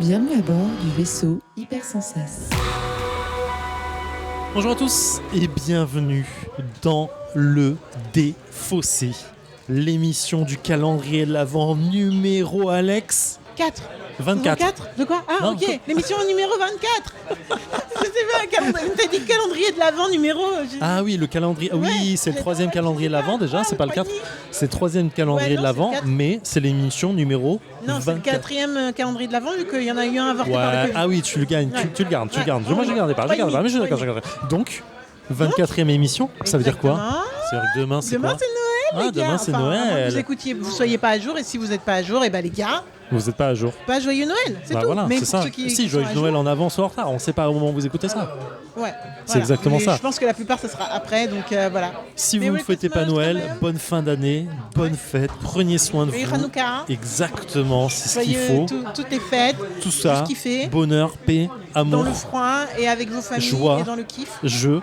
Bienvenue à bord du vaisseau Hypersensas. Bonjour à tous et bienvenue dans le Défaussé, l'émission du calendrier de l'Avent numéro Alex 4. 24. De quoi? Ah, Non, ok, l'émission numéro 24. Je sais pas, t'as dit calendrier de l'Avent numéro... Ah oui, le calendrier. Oui, Ouais, c'est le j'ai troisième pas calendrier de l'Avent déjà, c'est pas le 4. C'est le troisième calendrier Ouais, de non, c'est l'Avent, le 4. mais c'est l'émission numéro Non, c'est le 24. quatrième calendrier de l'Avent, vu qu'il y en a eu un avorté par le Ouais, Covid. ah oui, tu le gagnes, Ouais. tu le gardes, tu le Ouais. gardes. Moi, je ne gardais pas, mais je suis d'accord. Donc, 24e émission, ça veut dire quoi? Exactement. C'est-à-dire que demain, c'est Demain, quoi? c'est Noël, les gars. Demain, c'est Enfin, à moins que Noël. Vous écoutiez, vous soyez pas à jour, et si vous n'êtes pas à jour, et ben les gars, Vous n'êtes pas à jour. pas joyeux Noël, c'est tout. Voilà, Mais c'est pour ça. ceux qui Si, sont joyeux à Noël jour, en avance ou en retard, on ne sait pas au moment où vous écoutez ça. ouais, C'est exactement Mais ça. Je pense que la plupart, ça sera après, donc voilà. Si vous Merry ne fêtez pas Christmas, Noël, quand même. bonne fin d'année, bonne fête, prenez soin de Joyeux vous. Hanouka. Exactement, c'est ce qu'il Joyeux faut. toutes les fêtes, Tout ça, ce qu'il fait. bonheur, paix, Dans amour, le froid et avec vos familles Joie. et dans le kiff. jeu.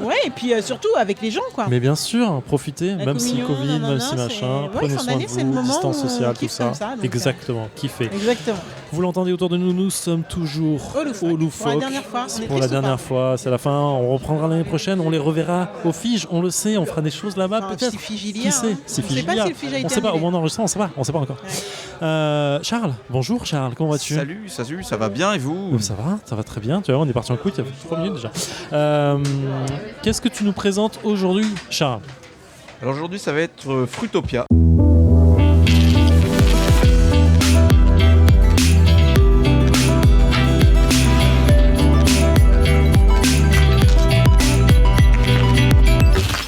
Ouais, et puis surtout avec les gens, quoi. Mais bien sûr, profitez, La même si communion, Covid, nanana, même si c'est- machin, ouais, prenez fin soin de d'année, c'est le vous, moment distance où on sociale, tout kiffe ça. comme ça, donc, Exactement, kiffez. Exactement. Vous l'entendez autour de nous, nous sommes toujours Au loufoque. au loufoque. Pour la dernière fois, on est Pour triste la ou pas dernière fois, c'est la fin. On reprendra l'année prochaine, on les reverra au Fige, on le sait, on fera des choses là-bas Enfin, peut-être. si Figilia, Qui sait? hein. Si On sait pas Figilia. si le Fige a été On sait pas, au annulé. moment d'enregistrement, on sait pas encore. Charles, bonjour Charles, comment vas-tu? Salut, ça va bien et vous? Ça va très bien. Tu vois, on est parti en couille, il y a 3 minutes déjà. Qu'est-ce que tu nous présentes aujourd'hui, Charles? Alors aujourd'hui ça va être Fruitopia.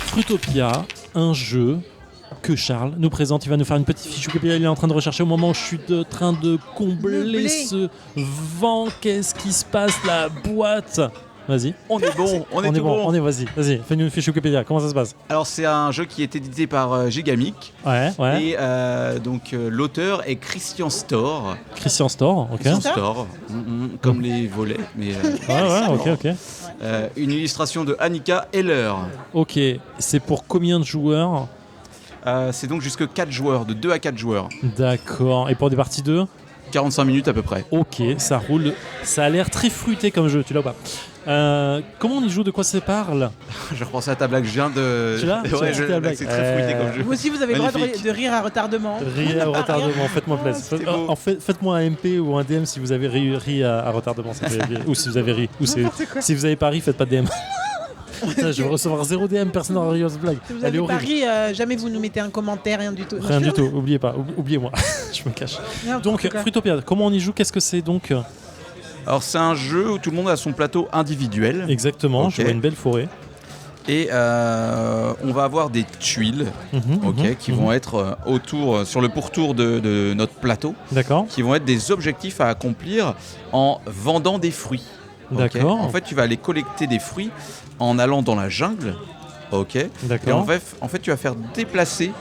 Fruitopia, un jeu que Charles nous présente. Il va nous faire une petite fiche Wikipédia. Il est en train de rechercher au moment où je suis en train de combler Meubler. ce vent. Qu'est-ce qui se passe? La boîte. Vas-y. On est bon, on est tout bon. Vas-y, fais-nous une fiche Wikipédia. Comment ça se passe? Alors c'est un jeu qui est édité par Gigamic Ouais. et donc l'auteur est Christian Store. Christian Store, ok. Christian Ça Store, comme les volets, mais Ok. une illustration de Annika Heller. Ok, c'est pour combien de joueurs? C'est donc jusque 4 joueurs, de 2 à 4 joueurs. D'accord. Et pour des parties 2? 45 minutes à peu près. Ok, ça roule. Ça a l'air très fruité comme jeu, tu l'as ou pas? Comment on y joue? De quoi ça parle? Je repensais à ta blague, je viens de... Tu l'as Tu Ouais, l'as cité la blague. c'est très fruité comme jeu. Vous aussi, vous avez le droit Magnifique. de rire à retardement. Rire au retardement, faites-moi plaisir. c'était beau. Faites-moi un MP ou un DM si vous avez ri à retardement. Ça fait bien. Ou si vous avez ri. Ou N'importe quoi. si vous avez pas ri, faites pas de DM. Putain, je vais recevoir 0 DM, personne n'aura ri à cette blague. Si vous Elle est avez pas horrible. ri, jamais vous nous mettez un commentaire, rien du tout. Rien du tout, oubliez pas, oubliez-moi, je me cache. Donc, Fruitopia, comment on y joue? Qu'est-ce que c'est donc? Alors c'est un jeu où tout le monde a son plateau individuel. Exactement, Ok. je vois une belle forêt. Et on va avoir des tuiles qui vont être sur le pourtour de notre plateau, D'accord, qui vont être des objectifs à accomplir en vendant des fruits. Ok. d'accord, En fait, tu vas aller collecter des fruits en allant dans la jungle. Ok. Et d'accord. en fait, tu vas faire déplacer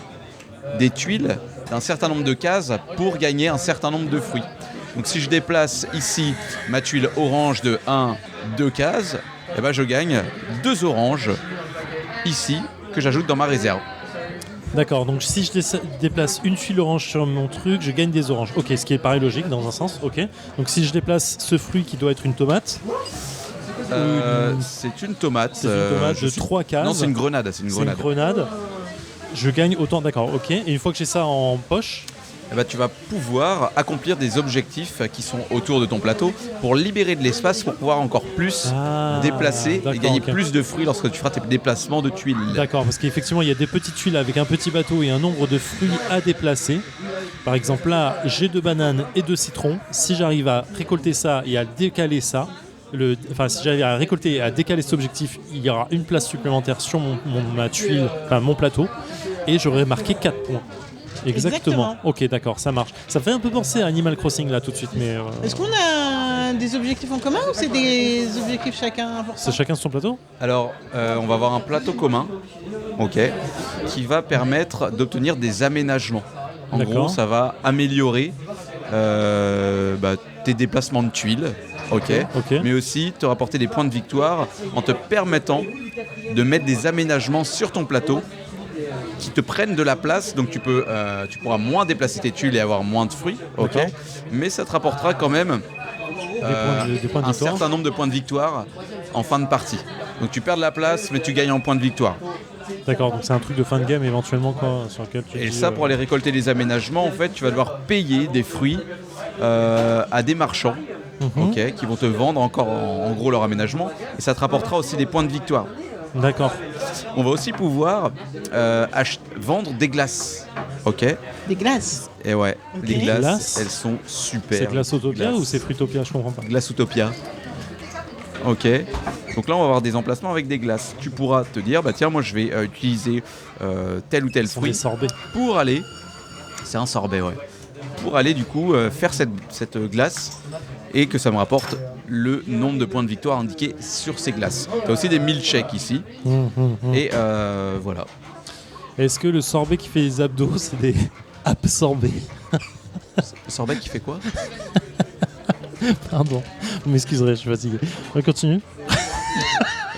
des tuiles d'un certain nombre de cases pour gagner un certain nombre de fruits. Donc si je déplace ici ma tuile orange de 2 cases, eh ben, je gagne 2 oranges ici que j'ajoute dans ma réserve. D'accord, donc si je déplace une tuile orange sur mon truc, je gagne des oranges. Ok, ce qui est pareil logique dans un sens, ok. Donc si je déplace ce fruit qui doit être une tomate, C'est une tomate. c'est une tomate de 3 cases. Non, c'est une grenade. C'est une grenade. Je gagne autant, d'accord, ok. Et une fois que j'ai ça en poche, Eh ben, tu vas pouvoir accomplir des objectifs qui sont autour de ton plateau pour libérer de l'espace pour pouvoir encore plus déplacer et d'accord, gagner ok. plus de fruits lorsque tu feras tes déplacements de tuiles. D'accord, parce qu'effectivement, il y a des petites tuiles avec un petit bateau et un nombre de fruits à déplacer. Par exemple, là, j'ai 2 bananes et 2 citrons. Si j'arrive à récolter ça et à décaler ça, si j'arrive à récolter et à décaler cet objectif, il y aura une place supplémentaire sur ma tuile, enfin mon plateau, et j'aurai marqué 4 points. Exactement. Ok, d'accord, ça marche. Ça fait un peu penser à Animal Crossing là tout de suite, mais Est-ce qu'on a des objectifs en commun ou c'est des objectifs chacun importants? c'est chacun sur son plateau? Alors, on va avoir un plateau commun, ok, qui va permettre d'obtenir des aménagements. En D'accord. gros, ça va améliorer tes déplacements de tuiles, ok, mais aussi te rapporter des points de victoire en te permettant de mettre des aménagements sur ton plateau qui te prennent de la place, donc tu pourras moins déplacer tes tuiles et avoir moins de fruits, ok. D'accord. Mais ça te rapportera quand même Des points de un victoire. certain nombre de points de victoire en fin de partie. Donc tu perds de la place, mais tu gagnes en points de victoire. D'accord, donc c'est un truc de fin de game éventuellement quoi, sur lequel tu Et dis, ça, pour aller récolter les aménagements, en fait, tu vas devoir payer des fruits à des marchands, ok, qui vont te vendre encore en gros leur aménagement, et ça te rapportera aussi des points de victoire. D'accord. On va aussi pouvoir vendre des glaces, ok. Des glaces. Et ouais, Ok. les glaces, Glaces. elles sont super. C'est Glassotopia Glace. ou c'est Fruitopia? Je comprends pas. Glassotopia. Ok. Donc là, on va avoir des emplacements avec des glaces. Tu pourras te dire, bah tiens, moi je vais utiliser tel ou tel Ce sont des fruit sorbets. pour aller. C'est un sorbet, ouais. Pour aller du coup faire cette glace et que ça me rapporte le nombre de points de victoire indiqués sur ces glaces. Tu as aussi des milkshakes ici. Et voilà. Est-ce que le sorbet qui fait les abdos, c'est des absorbés? Le sorbet qui fait quoi? Pardon, vous m'excuserez, je suis fatigué. On continue.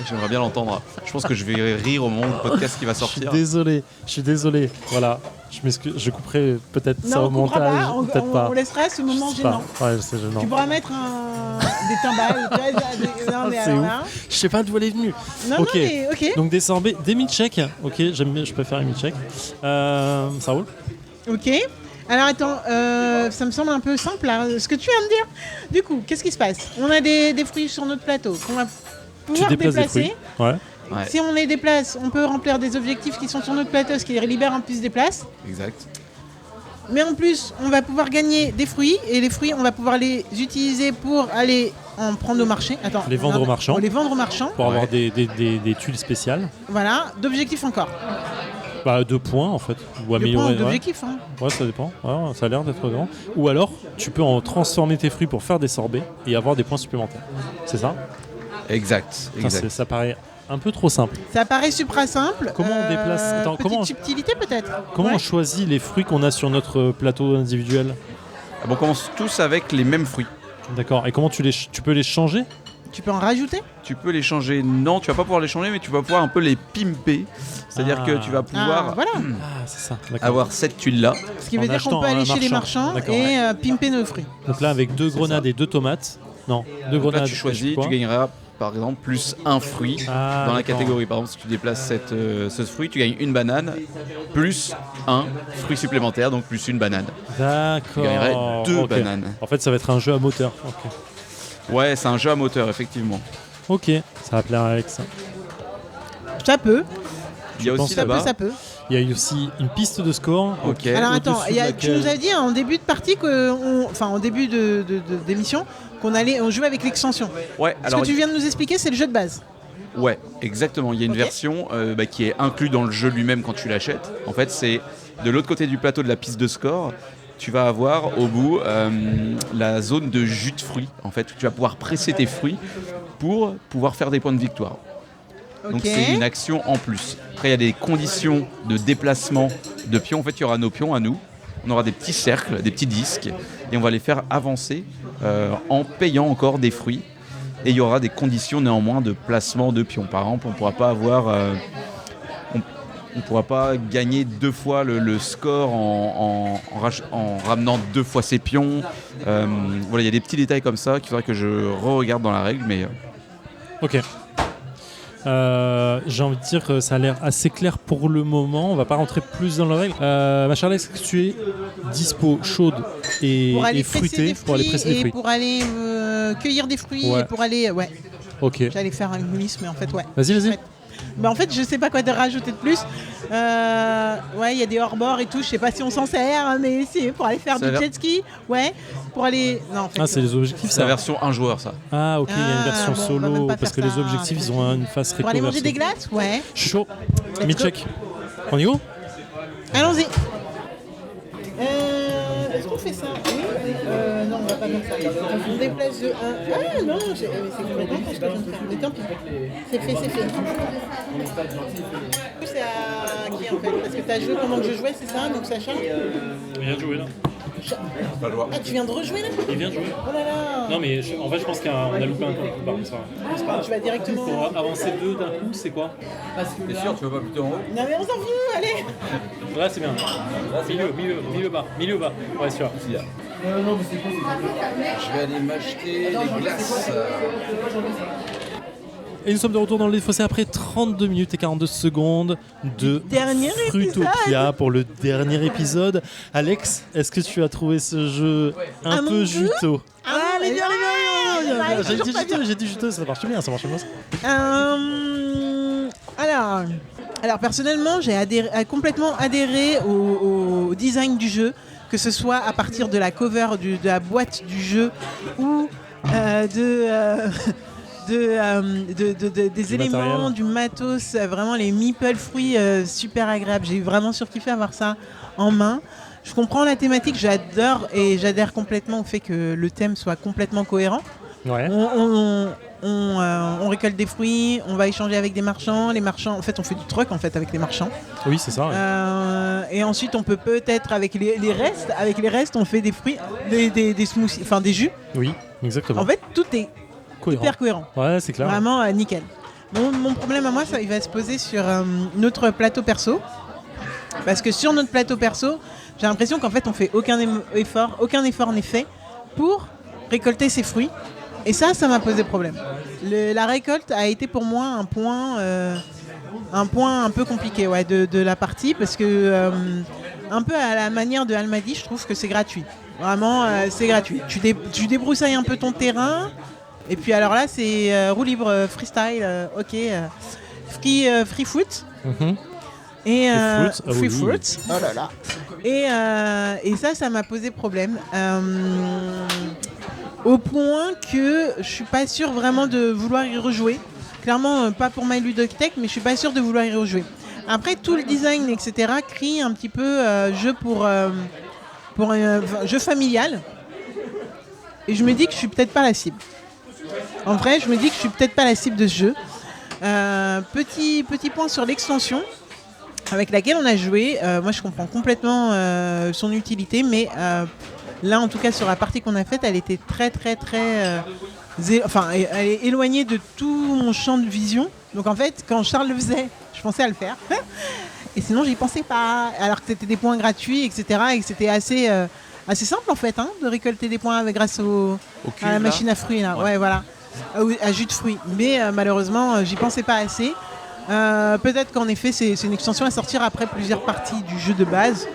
J'aimerais bien l'entendre. Je pense que je vais rire au moment où le podcast qui va Je suis sortir. désolé. Voilà, je m'excuse, je couperai peut-être ça Non, au on coupera montage, pas, peut-être pas. on laissera ce moment Je sais pas. gênant. Ouais, c'est gênant. Tu pourras mettre des timbales. tu vois, non, mais C'est alors ouf. là. Je sais pas d'où elle est venue. Non, Ok. non, mais ok. Donc des sorbets, des milkshakes. Ok, j'aime bien, je préfère les milkshakes. Ça roule. Ok. Alors attends, ça me semble un peu simple là, ce que tu viens de dire. Du coup, qu'est-ce qui se passe? On a des fruits sur notre plateau qu'on va Tu pouvoir déplaces des déplacer. fruits. Ouais. Ouais, Si on les déplace, on peut remplir des objectifs qui sont sur notre plateau, ce qui libère en plus des places. exact. Mais en plus, on va pouvoir gagner des fruits. Et les fruits, on va pouvoir les utiliser pour aller en prendre au marché. Attends, Les vendre non, aux marchands. Pour les vendre aux marchands. Pour avoir Ouais. des tuiles spéciales. Voilà, d'objectifs encore. Bah 2 points en fait. Ou Le améliorer. point d'objectifs. Hein. Ouais, ça dépend. Ouais, ça a l'air d'être grand. Ou alors, tu peux en transformer tes fruits pour faire des sorbets et avoir des points supplémentaires. C'est ça? Exact. Putain, Exact. ça paraît un peu trop simple. Ça paraît supra simple. Comment on déplace Attends, petite comment- subtilité peut-être. Comment Ouais. on choisit les fruits qu'on a sur notre plateau individuel? Ah bon, on commence tous avec les mêmes fruits. D'accord. Et comment tu peux les changer? Tu peux en rajouter. Tu peux les changer. Non, tu vas pas pouvoir les changer, mais tu vas pouvoir un peu les pimper. C'est-à-dire Ah. que tu vas pouvoir Voilà. Ah, c'est ça. D'accord. avoir cette tuile-là. Ce qui veut En dire achetant qu'on peut aller un chez les marchand. marchands D'accord, et pimper nos fruits. Donc là, avec 2 grenades et 2 tomates. Non, 2 Donc grenades. là, tu choisis, quoi tu gagneras par exemple plus un fruit Ah, dans la d'accord. catégorie. Par exemple, si tu déplaces ce fruit, tu gagnes une banane plus un fruit supplémentaire, donc plus une banane. D'accord. Tu gagnerais 2 Ok. bananes. En fait, ça va être un jeu à moteur. Ok. Ouais, c'est un jeu à moteur, effectivement. Ok, ça va plaire à Alex. Ça peut, Il y a penses aussi ça peut, là-bas. ça peut. Il y a aussi une piste de score. Ok. Alors attends, Au-dessus de tu laquelle- nous as dit en début de partie enfin en début d'émission, on jouait avec l'extension. Ouais, Ce alors que tu viens de nous expliquer, c'est le jeu de base. ouais, exactement. Il y a une Ok. version qui est inclue dans le jeu lui-même quand tu l'achètes. En fait, c'est de l'autre côté du plateau de la piste de score. Tu vas avoir au bout la zone de jus de fruits. En fait, où tu vas pouvoir presser tes fruits pour pouvoir faire des points de victoire. Donc Ok. c'est une action en plus. Après, il y a des conditions de déplacement de pions. En fait, il y aura nos pions à nous. On aura des petits cercles, des petits disques, et on va les faire avancer en payant encore des fruits. Et il y aura des conditions néanmoins de placement de pions. Par exemple, on ne pourra pas avoir, on pourra pas gagner 2 fois le score en ramenant 2 fois ses pions. Voilà, il y a des petits détails comme ça qu'il faudrait que je re-regarde dans la règle, mais Ok. J'ai envie de dire que ça a l'air assez clair pour le moment. On va pas rentrer plus dans la règle. Ma chère Alex, est-ce que tu es dispo, chaude et, Pour aller et presser fruitée des pour aller fruits presser des et fruits? pour aller cueillir des fruits Ouais. et pour aller ouais. Ok. J'allais faire un glisse, mais en fait ouais. Vas-y. Ouais. Bah en fait je sais pas quoi te rajouter de plus. Ouais, il y a des hors-bords et tout. Je sais pas si on s'en sert, hein, mais si pour aller faire Ça a du l'air- jet ski, ouais. Pour aller. Non en fait. Ah, c'est les objectifs, c'est la ça. version un joueur, ça. Ah, ok, il y a une Ah, version bon, on va même solo pas parce que faire les ça. objectifs, ils ont une phase Pour aller réco manger des glaces, ouais. Je suis chaud. Let's Mid-check. On y va? Allons-y. Est-ce qu'on fait ça? Oui. Non, on va pas faire ça. On déplace de 1. Ah non, c'est complètement con ce que je viens de faire. Mais tant pis. C'est fait. C'est à qui en fait? Parce que t'as joué pendant que je jouais, c'est ça? Donc Sacha? Bien joué là. Ah, tu viens de rejouer là? Il vient de jouer. Oh là là. Non, mais en fait, je pense qu'on a loupé un coup. Pardon, c'est pas grave. Tu vas directement. Pour avancer 2 d'un coup, c'est quoi? T'es sûr, tu veux pas plutôt en haut? Non, mais on s'en fout, allez. Là, c'est bien. Milieu bas. Ouais, sûr. Je vais aller m'acheter les glaces. Et nous sommes de retour dans les fossés après 32 minutes et 42 secondes de Dernier Fruitopia pour le dernier épisode. Alex, est-ce que tu as trouvé ce jeu un peu juteux? Ah, mais bien. J'ai dit juteux, ça marche bien. Alors personnellement, j'ai complètement adhéré au design du jeu, que ce soit à partir de la cover de la boîte du jeu ou des éléments, matériel. du matos, vraiment les meeple fruits super agréables. J'ai vraiment surkiffé avoir ça en main. Je comprends la thématique, j'adore et j'adhère complètement au fait que le thème soit complètement cohérent. Ouais. On récolte des fruits, on va échanger avec des marchands. Les marchands, en fait, on fait du truck en fait avec les marchands. Oui, c'est ça. Ouais. Et ensuite, on peut peut-être avec les restes. Avec les restes, on fait des fruits, des smoothies, enfin des jus. Oui, exactement. En fait, tout est hyper cohérent. Ouais, c'est clair. Vraiment nickel. Mon problème à moi, il va se poser sur notre plateau perso. Parce que sur notre plateau perso, j'ai l'impression qu'en fait, on fait aucun effort n'est fait pour récolter ces fruits. Et ça m'a posé problème. La récolte a été pour moi un point un peu compliqué de la partie, parce que un peu à la manière de Almadi, je trouve que c'est gratuit. Vraiment, c'est gratuit. Tu débroussailles un peu ton terrain, et puis alors là, c'est roue libre, freestyle, ok, free foot. Mhm. Et Free free fruit, fruit. Oh là là. Et ça m'a posé problème. Au point que je suis pas sûre vraiment de vouloir y rejouer. Clairement, pas pour My Ludotech, mais je suis pas sûre de vouloir y rejouer. Après, tout le design, etc., crie un petit peu jeu pour un jeu familial. Et je me dis que je suis peut-être pas la cible. En vrai, je me dis que je suis peut-être pas la cible de ce jeu. Petit point sur l'extension avec laquelle on a joué. Moi, je comprends complètement son utilité, mais là, en tout cas, sur la partie qu'on a faite, elle était très, elle est éloignée de tout mon champ de vision. Donc, en fait, quand Charles le faisait, je pensais à le faire. Et sinon, j'y pensais pas. Alors que c'était des points gratuits, etc. Et que c'était assez simple, en fait, de récolter des points grâce à la machine à fruits. Là. Ouais, voilà. À jus de fruits. Mais malheureusement, j'y pensais pas assez. Peut-être qu'en effet, c'est une extension à sortir après plusieurs parties du jeu de base.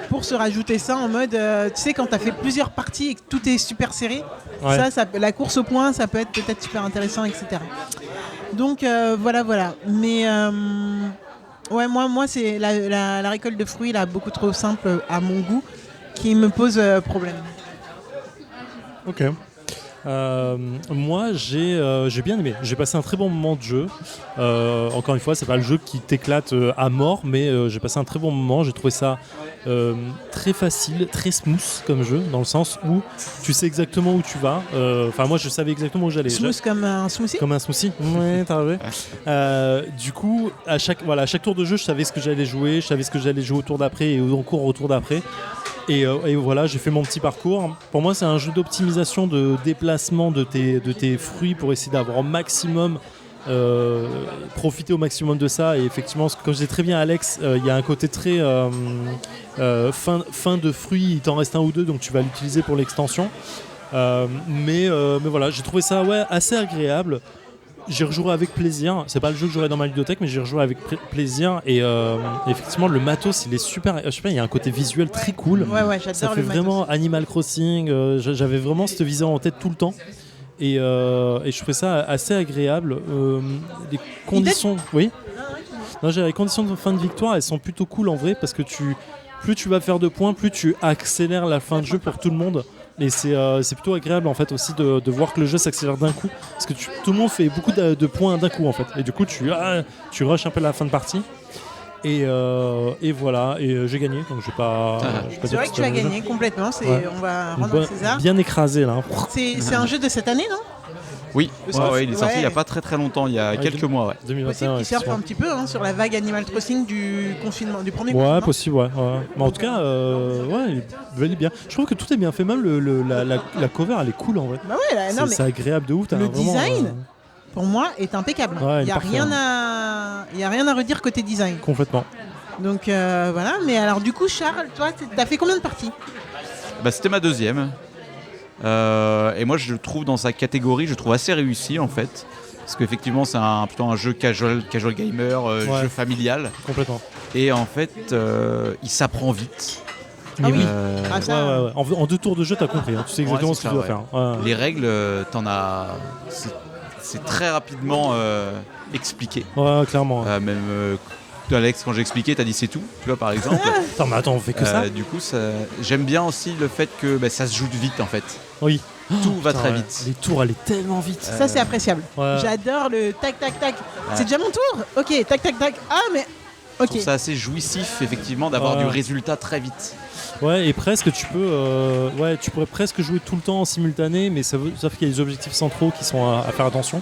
Pour se rajouter ça en mode, tu sais, quand tu as fait plusieurs parties et que tout est super serré, Ouais. la course au point, ça peut être peut-être super intéressant, etc. Donc voilà. Mais ouais, moi c'est la récolte de fruits là, beaucoup trop simple à mon goût, qui me pose problème. Ok. Moi, j'ai bien aimé. J'ai passé un très bon moment de jeu. Encore une fois, c'est pas le jeu qui t'éclate à mort, mais j'ai passé un très bon moment. J'ai trouvé ça très facile, très smooth comme jeu, dans le sens où tu sais exactement où tu vas. Enfin, moi, je savais exactement où j'allais. Smooth comme un smoothie. Comme un smoothie. Ouais, t'as rêvé. Du coup, à chaque tour de jeu, je savais ce que j'allais jouer, je savais ce que j'allais jouer au tour d'après et encore au tour d'après. Et voilà, j'ai fait mon petit parcours. Pour moi, c'est un jeu d'optimisation de déplacement de tes fruits pour essayer d'avoir au maximum, profiter au maximum de ça. Et effectivement, comme je disais très bien Alex, il y a un côté très fin de fruits, il t'en reste un ou deux, donc tu vas l'utiliser pour l'extension. Mais voilà, j'ai trouvé ça assez agréable. J'ai rejoué avec plaisir. C'est pas le jeu que j'aurais dans ma ludothèque, mais j'ai rejoué avec plaisir. Et effectivement, le matos, il est super. Je sais pas, il y a un côté visuel très cool. Ouais, j'adore Ça fait le matos. vraiment Animal Crossing. J'avais vraiment cette vision en tête tout le temps. Et je trouvais ça assez agréable. Les conditions. Oui. Non, les conditions de fin de victoire, elles sont plutôt cool en vrai, parce que plus tu vas faire de points, plus tu accélères la fin de jeu pour tout le monde. Et c'est plutôt agréable en fait aussi de voir que le jeu s'accélère d'un coup, parce que tout le monde fait beaucoup de points d'un coup en fait, et du coup tu rushes un peu la fin de partie, et voilà, et j'ai gagné, donc je vais pas C'est dire vrai que tu as gagné complètement. Ouais. On va rendre César. bien écrasé là. C'est un jeu de cette année, non? Oui, Parce que- il est sorti il n'y a pas très très longtemps, il y a Ouais, quelques mois. Ouais. 2021. Possible qu'ils surfent effectivement. un petit peu sur la vague Animal Crossing du confinement, du premier Ouais, confinement. possible, ouais. Mais en tout cas, il est bien. Je trouve que tout est bien fait, même la cover, elle est cool en vrai. Bah ouais, là, non, mais C'est agréable de ouf. t'as le vraiment, design, pour moi, est impeccable. Ouais, Il n'y a, parfait, rien à redire côté design. complètement. Donc voilà, mais alors du coup, Charles, toi, t'as fait combien de parties? Bah, c'était ma deuxième. Et moi, je le trouve dans sa catégorie, je trouve assez réussi en fait. Parce qu'effectivement, c'est plutôt un jeu casual gamer, Ouais. jeu familial. Complètement. Et en fait, il s'apprend vite. Ah oui. Euh, Ah, ça- ouais. En 2 tours de jeu, t'as compris. Hein. Tu sais exactement Ouais, ce c'est que tu dois ça, faire. Ouais. Les règles, c'est très rapidement expliqué. Ouais, clairement. Même Alex, quand j'ai expliqué, t'as dit c'est tout, tu vois, par exemple. Attends, on fait que ça Du coup, j'aime bien aussi le fait que ça se joue vite en fait. Oui. Tout va Putain, très ouais. vite. Les tours, elle est tellement vite. Ça, c'est appréciable. Ouais. J'adore le tac, tac, tac. C'est déjà mon tour? Ok, tac, tac, tac. Ah, mais. Je Ok. trouve ça assez jouissif, effectivement, d'avoir Ouais. du résultat très vite. Ouais, et presque, tu pourrais presque jouer tout le temps en simultané, mais sauf qu'il y a des objectifs centraux qui sont à faire attention.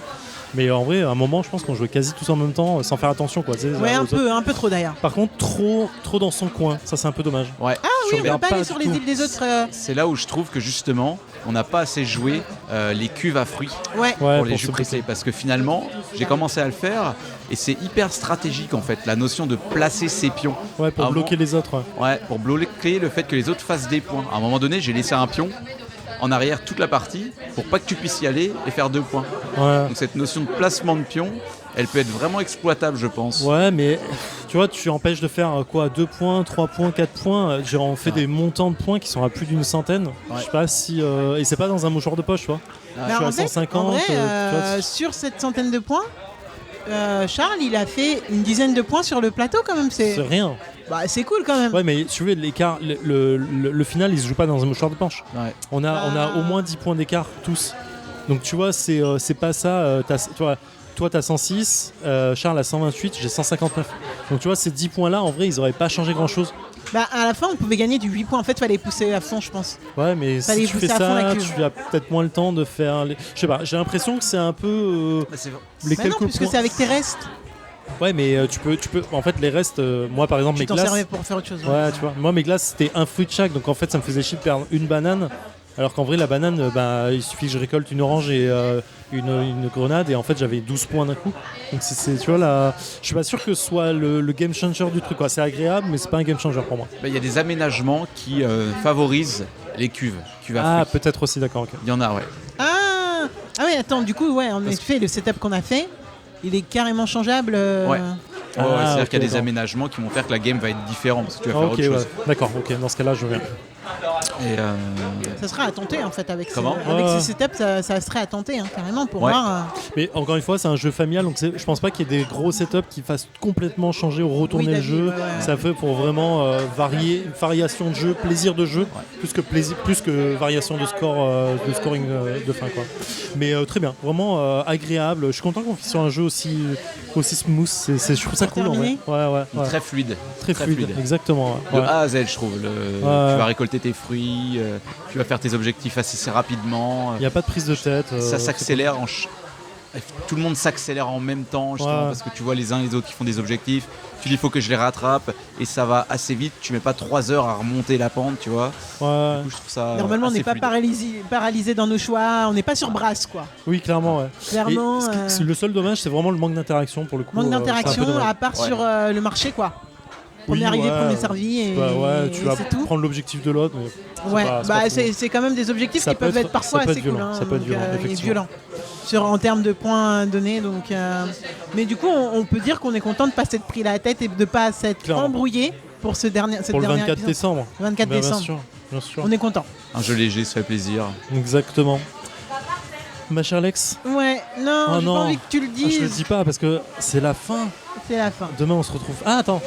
Mais en vrai, à un moment, je pense qu'on jouait quasi tous en même temps, sans faire attention, quoi. Ouais, un peu trop d'ailleurs. Par contre, trop dans son coin. Ça, c'est un peu dommage. Ouais. Ah oui, on regardes peut pas aller pas sur du les tout. îles des autres. C'est là où je trouve que justement, on n'a pas assez joué les cuves à fruits Ouais. Ouais, pour les pour jus ce pressés. Parce que finalement, j'ai commencé à le faire et c'est hyper stratégique en fait, la notion de placer ses pions. Ouais, pour Avant- bloquer les autres. Ouais. Ouais, pour bloquer le fait que les autres fassent des points. À un moment donné, j'ai laissé un pion en arrière toute la partie pour pas que tu puisses y aller et faire 2 points. Ouais. Donc cette notion de placement de pion, elle peut être vraiment exploitable, je pense. Ouais, mais tu vois, tu empêches de faire 2 points, 3 points, 4 points. On fait des montants de points qui sont à plus d'une centaine. Ouais. Je sais pas si. Et c'est pas dans un mouchoir de poche, tu vois. Mais je suis en à fait, 150. en vrai, tu vois, sur cette centaine de points, Charles, il a fait une dizaine de points sur le plateau quand même. c'est rien. C'est cool quand même. Ouais, mais tu veux, l'écart, le final, il se joue pas dans un mouchoir de poche. Ouais. On a au moins 10 points d'écart, tous. Donc tu vois, c'est pas ça. Toi, t'as 106, Charles a 128, j'ai 159. Donc tu vois, ces 10 points-là, en vrai, ils auraient pas changé grand-chose. À la fin, on pouvait gagner du 8 points. En fait, fallait pousser à fond, je pense. Ouais, mais Fallait si tu fais pousser à fond la ça, cuve. tu as peut-être moins le temps de faire. Je sais pas, j'ai l'impression que c'est un peu. Les Mais non, quelques puisque points. c'est avec tes restes. Ouais, mais tu peux. En fait, les restes, moi par exemple, Tu mes t'en glaces. servais pour faire autre chose. Ouais, tu vois, moi mes glaces c'était un fruit de chaque, donc en fait ça me faisait chier de perdre une banane. Alors qu'en vrai, la banane, il suffit que je récolte une orange et une grenade, et en fait j'avais 12 points d'un coup. Donc tu vois, là, je suis pas sûr que ce soit le game changer du truc, quoi. C'est agréable, mais c'est pas un game changer pour moi. Il y a des aménagements qui favorisent les cuves à Ah, fruits. peut-être aussi, d'accord, ok. Il y en a, ouais. Ah oui, attends, du coup, ouais, en Parce effet, le setup qu'on a fait, il est carrément changeable. Ouais. Ah, C'est-à-dire ok, qu'il y a des d'accord. aménagements qui vont faire que la game va être différente parce que tu vas Ah, faire ok, autre chose. ouais. D'accord, ok, dans ce cas-là, je viens. Et, Ça sera à tenter en fait avec Comment avec Ouais. ces setups, ça serait à tenter carrément pour Ouais. voir. Mais encore une fois, c'est un jeu familial, donc je pense pas qu'il y ait des gros setups qui fassent complètement changer ou retourner Oui, le David, jeu. ouais, ouais. Ça fait pour vraiment variation de jeu, plaisir de jeu, plus que variation de scoring de fin, quoi. Mais très bien, vraiment agréable. Je suis content qu'on fasse sur un jeu aussi smooth. Je trouve ça Pour cool en vrai. terminer Ouais. très fluide. Très fluide, exactement. De Ouais. A à Z, je trouve. Tu Ouais. vas récolter tes fruits, tu vas faire tes objectifs assez rapidement. Il n'y a pas de prise de tête. Ça s'accélère tout le monde s'accélère en même temps justement, Ouais. parce que tu vois les uns et les autres qui font des objectifs, tu dis il faut que je les rattrape et ça va assez vite, tu mets pas 3 heures à remonter la pente, tu vois. Ouais. Du coup, je trouve ça Normalement, on assez n'est pas fluide. paralysé dans nos choix, on n'est pas sur brasse quoi. Oui, clairement. Ouais. Clairement, Et le seul dommage, c'est vraiment le manque d'interaction pour le coup. manque c'est un peu d'interaction dommage. à part Ouais. sur le marché quoi. Oui, Premier arrivé, ouais. premier servi et, Bah ouais, tu et vas c'est tout. prendre l'objectif de l'autre. Mais Ouais, c'est pas fou. c'est quand même des objectifs Ça qui peuvent peut être parfois ça peut assez être cool. violent, ça peut être donc, violent, il est effectivement. violent en termes de points donnés. Donc, mais du coup, on peut dire qu'on est content de pas s'être pris la tête et de pas s'être Clairement. embrouillé pour cette Pour le dernière 24 épisode. décembre. 24 Bah, décembre. Bien sûr. On est content. Un jeu léger, ça fait plaisir. Exactement. Ma chère Lex, Ouais, non, Oh j'ai non. pas envie que tu le je le dises. dis pas parce que c'est la fin. C'est la fin. Demain on se retrouve. Ah attends.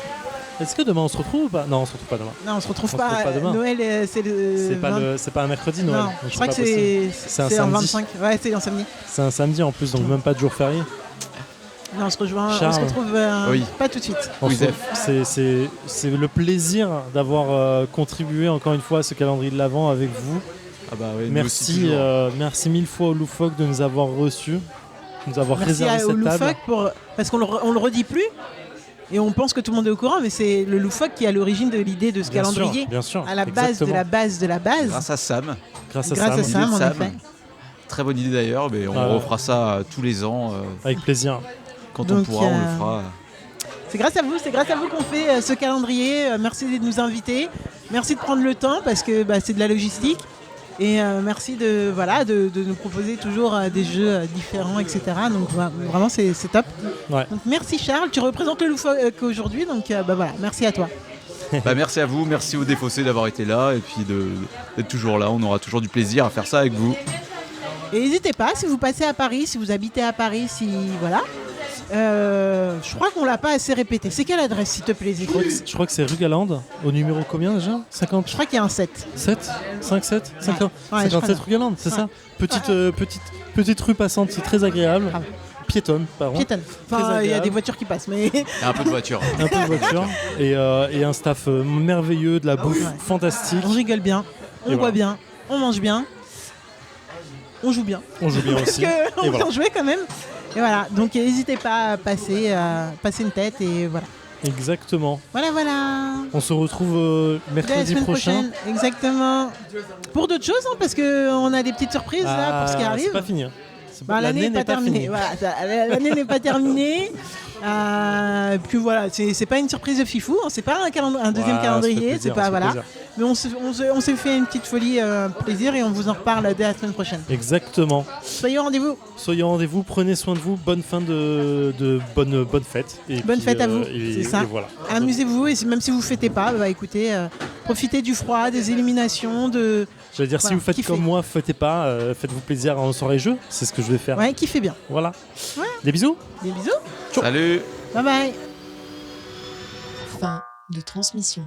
Est-ce que demain on se retrouve ou pas? Non, on se retrouve pas demain. Non, on se retrouve On se pas. retrouve pas demain. Noël, c'est le. C'est pas un mercredi Noël. Non, donc je crois que pas possible. c'est un en samedi. 25. Ouais, c'est en samedi. C'est un samedi en plus, donc même pas de jour férié. Non, on se rejoint. On se Charles. retrouve Oui. pas tout de suite. On Oui, se- c'est le plaisir d'avoir contribué encore une fois à ce calendrier de l'Avent avec vous. Ah bah ouais, nous aussi, Merci, toujours. merci mille fois au Loufoque de nous avoir reçus, de nous avoir Merci réservé au cette table. Loufoque parce qu'on on le redit plus et on pense que tout le monde est au courant, mais c'est le Loufoque qui est à l'origine de l'idée de ce Bien calendrier. sûr, bien sûr. À la base de exactement. la base de la base. Grâce à Sam. Grâce à Grâce à Sam. Sam, en Sam. effet. Très bonne idée d'ailleurs, mais on Voilà. refera ça tous les ans. Avec plaisir. Quand Donc, on pourra, on le fera. C'est grâce à vous qu'on fait ce calendrier. Merci de nous inviter. Merci de prendre le temps parce que c'est de la logistique. Et merci de nous proposer toujours des jeux différents, etc. Donc vraiment, c'est top. Ouais. Donc merci Charles, tu représentes le Loufoque aujourd'hui. Donc voilà, merci à toi. Bah, merci à vous, merci aux défaussés d'avoir été là et puis d'être toujours là. On aura toujours du plaisir à faire ça avec vous. Et n'hésitez pas, si vous passez à Paris, si vous habitez à Paris, si voilà. Je crois qu'on l'a pas assez répété. C'est quelle adresse, s'il te plaît, Zéco? Je crois que c'est rue Galande, au numéro combien déjà 50 Je crois qu'il y a un 7. 7 5, 7 50 Ouais, je 57 crois. rue Galande, c'est Ouais. ça petite rue passante, c'est très agréable. Ah. Piétonne, pardon. Piétonne. Très Enfin, il y a agréable. des voitures qui passent, mais Et un peu de voiture. Un peu de voiture et un staff merveilleux, de la bouffe Ouais. fantastique. on rigole bien, on Et boit voilà. bien, on mange bien, on joue bien. On joue bien Parce aussi. qu'on Et voilà. vient jouer quand même. Et voilà, donc n'hésitez pas à passer une tête et voilà. Exactement. Voilà. On se retrouve Dès la mercredi semaine prochain. prochaine, exactement. Pour d'autres choses, hein, parce qu'on a des petites surprises là pour ce qui arrive. C'est pas fini. hein. L'année n'est pas terminée. finie. Voilà, l'année n'est pas terminée. Puis voilà, c'est pas une surprise de fifou, hein, c'est pas un deuxième Voilà, ça fait calendrier, plaisir, c'est ça pas fait voilà. plaisir. Mais on s'est fait une petite folie plaisir et on vous en reparle dès la semaine prochaine. Exactement. Soyez au rendez-vous. Soyez au rendez-vous, prenez soin de vous, bonne fin de bonne fête. Et Bonne puis, fête à vous, et- c'est ça. et voilà. Amusez-vous et même si vous fêtez pas, écoutez, profitez du froid, des éliminations, de J'allais dire, si Voilà, vous faites kiffez. comme moi, fêtez pas, faites-vous plaisir en soirée jeu, c'est ce que je vais faire. ouais, kiffez bien. Voilà. Ouais. Des bisous. Des bisous. Salut! Bye bye. Fin de transmission.